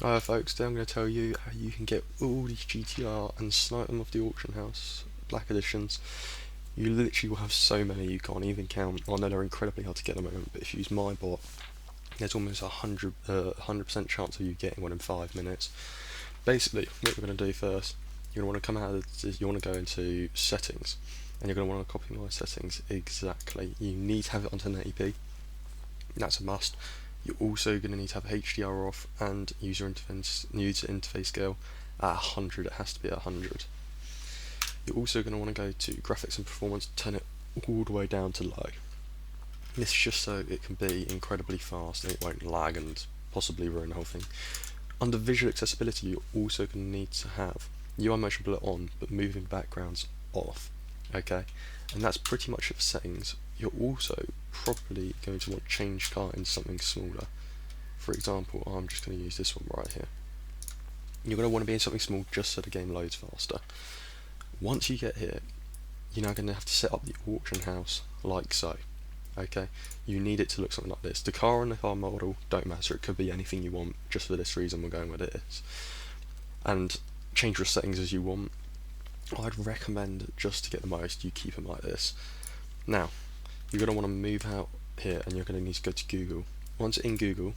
Hi folks, today I'm going to tell you how you can get all these GTR and snipe them off the auction house, black editions. You literally will have so many you can't even count. I know they're incredibly hard to get at the moment, but if you use my bot, there's almost a 100% chance of you getting one in 5 minutes. Basically, what we're going to do first, you're going to want to come out of this, you want to go into settings, and you're going to want to copy my settings exactly. You need to have it on 1080p, that's a must. You're also going to need to have HDR off and user interface scale at 100. It has to be at 100. You're also going to want to go to graphics and performance, turn it all the way down to low. This is just so it can be incredibly fast and it won't lag and possibly ruin the whole thing. Under visual accessibility, you're also going to need to have UI motion blur on but moving backgrounds off. Okay, and that's pretty much it for settings. You're also probably going to want to change car into something smaller. For example, I'm just going to use this one right here. You're going to want to be in something small just so the game loads faster. Once you get here, you're now going to have to set up the auction house like so. Okay, you need it to look something like this. The car and the car model don't matter, it could be anything you want. Just for this reason we're going with it is. And change your settings as you want. I'd recommend, just to get the most, you keep them like this. Now, you're going to want to move out here and you're going to need to go to Google. Once in Google,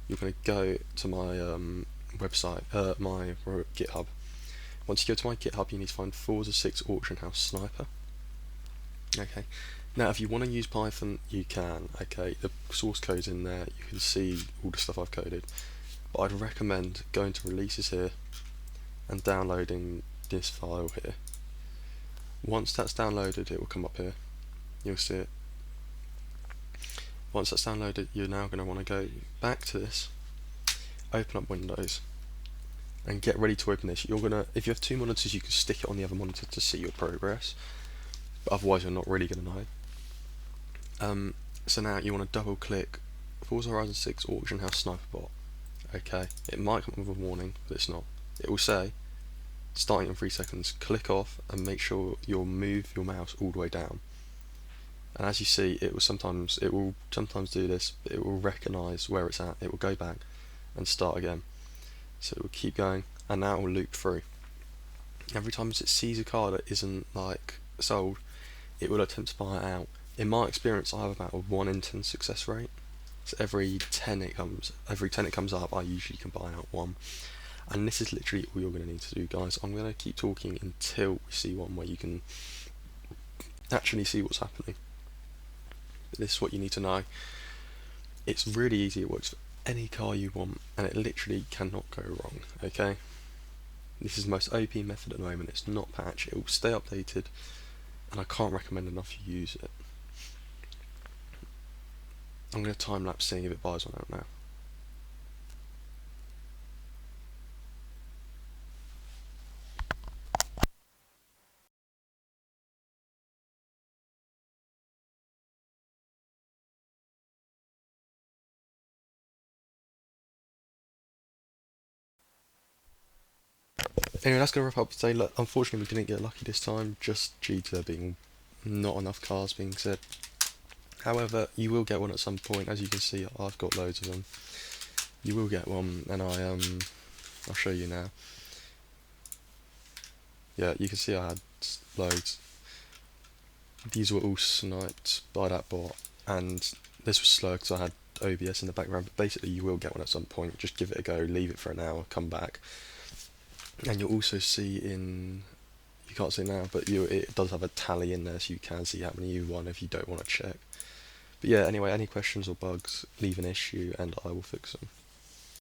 you're going to go to my website, my GitHub. Once you go to my GitHub, you need to find Forza 6 Auction House Sniper. Okay. Now, if you want to use Python, you can. Okay, the source code's in there. You can see all the stuff I've coded. But I'd recommend going to releases here and downloading this file here. Once that's downloaded, it will come up here. You'll see it. Once that's downloaded, you're now going to want to go back to this, open up Windows, and get ready to open this. You're gonna, if you have 2 monitors, you can stick it on the other monitor to see your progress, but otherwise you're not really going to know. So now you want to double click Forza Horizon 6 Auction House Sniper Bot. Okay, it might come up with a warning, but it's not. It will say, starting in 3 seconds, click off and make sure you'll move your mouse all the way down. And as you see, it will sometimes do this, but it will recognise where it's at. It will go back and start again. So it will keep going, and now it will loop through. Every time it sees a car that isn't like sold, it will attempt to buy it out. In my experience, I have about a 1 in 10 success rate. So every 10 it comes up, I usually can buy out one. And this is literally all you're going to need to do, guys. I'm going to keep talking until we see one where you can actually see what's happening. This is what you need to know. It's really easy, it works for any car you want, and it literally cannot go wrong, okay? This is the most OP method at the moment. It's not patched, it will stay updated, and I can't recommend enough you use it. I'm going to time lapse seeing if it buys one out now. Anyway, that's going to wrap up today. Look, unfortunately we didn't get lucky this time, just due to there being not enough cars being said. However, you will get one at some point. As you can see, I've got loads of them. You will get one, and I'll show you now. Yeah, you can see I had loads. These were all sniped by that bot, and this was slow because I had OBS in the background, but basically you will get one at some point. Just give it a go, leave it for an hour, come back. And you'll also see in, you can't see now, but it does have a tally in there, so you can see how many you won if you don't want to check. But yeah, anyway, any questions or bugs, leave an issue and I will fix them.